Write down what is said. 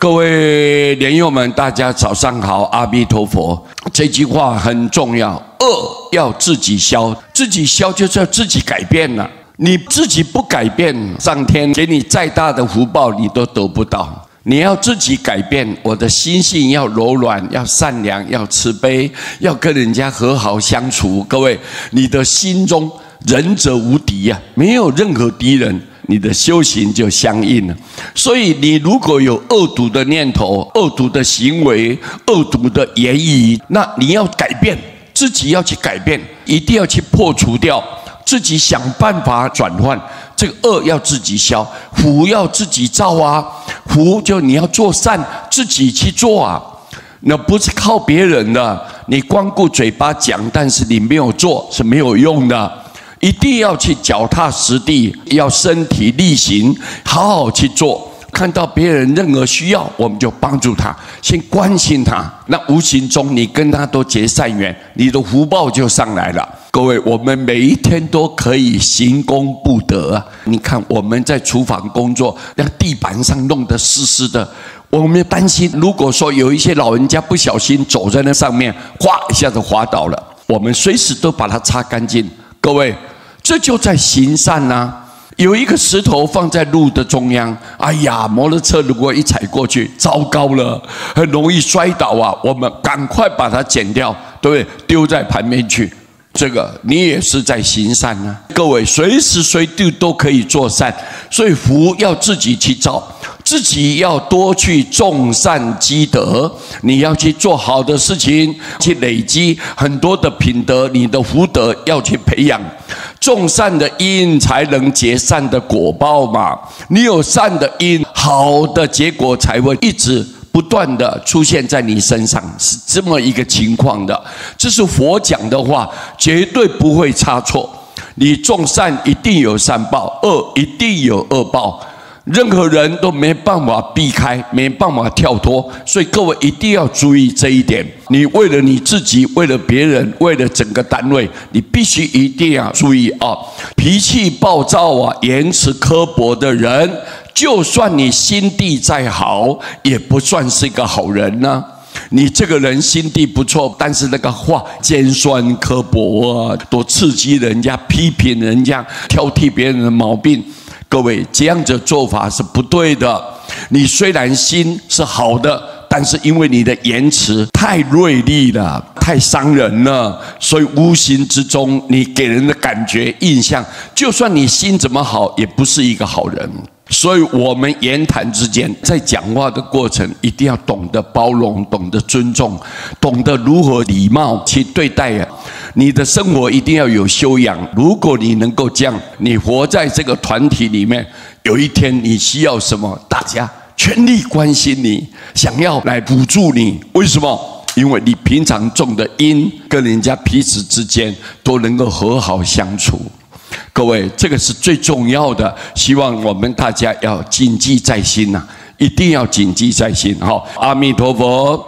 各位莲友们，大家早上好，阿弥陀佛。这句话很重要，恶要自己消，自己消就是要自己改变了。你自己不改变，上天给你再大的福报，你都得不到。你要自己改变，我的心性要柔软，要善良，要慈悲，要跟人家和好相处。各位，你的心中仁者无敌啊，没有任何敌人。你的修行就相应了。所以你如果有恶毒的念头、恶毒的行为、恶毒的言语，那你要改变，自己要去改变，一定要去破除掉，自己想办法转换。这个恶要自己消，福要自己造啊。福就你要做善，自己去做啊，那不是靠别人的。你光顾嘴巴讲，但是你没有做是没有用的。一定要去脚踏实地，要身体力行，好好去做。看到别人任何需要，我们就帮助他，先关心他。那无形中你跟他都结善缘，你的福报就上来了。各位，我们每一天都可以行功布德啊！你看我们在厨房工作，那地板上弄得湿湿的，我们担心，如果说有一些老人家不小心走在那上面，哗一下子滑倒了，我们随时都把它擦干净。各位，这就在行善啊。有一个石头放在路的中央，哎呀，摩托车如果一踩过去，糟糕了，很容易摔倒啊！我们赶快把它剪掉，对不对？丢在旁边去。这个你也是在行善啊。各位，随时随地都可以做善，所以福要自己去造，自己要多去种善积德。你要去做好的事情，去累积很多的品德，你的福德要去培养。种善的因才能结善的果报嘛。你有善的因，好的结果才会一直不断的出现在你身上，是这么一个情况的。这是佛讲的话，绝对不会差错。你种善一定有善报，恶一定有恶报。任何人都没办法避开，没办法跳脱，所以各位一定要注意这一点。你为了你自己，为了别人，为了整个单位，你必须一定要注意啊！脾气暴躁啊，言辞刻薄的人，就算你心地再好，也不算是一个好人呢。你这个人心地不错，但是那个话尖酸刻薄啊，多刺激人家，批评人家，挑剔别人的毛病。各位，这样子做法是不对的。你虽然心是好的，但是因为你的言辞太锐利了，太伤人了，所以无形之中你给人的感觉印象，就算你心怎么好，也不是一个好人。所以我们言谈之间，在讲话的过程，一定要懂得包容，懂得尊重，懂得如何礼貌去对待啊。你的生活一定要有修养。如果你能够这样，你活在这个团体里面，有一天你需要什么，大家全力关心你，想要来补助你。为什么？因为你平常种的因，跟人家彼此之间都能够和好相处。各位，这个是最重要的，希望我们大家要谨记在心呐，一定要谨记在心。好，阿弥陀佛。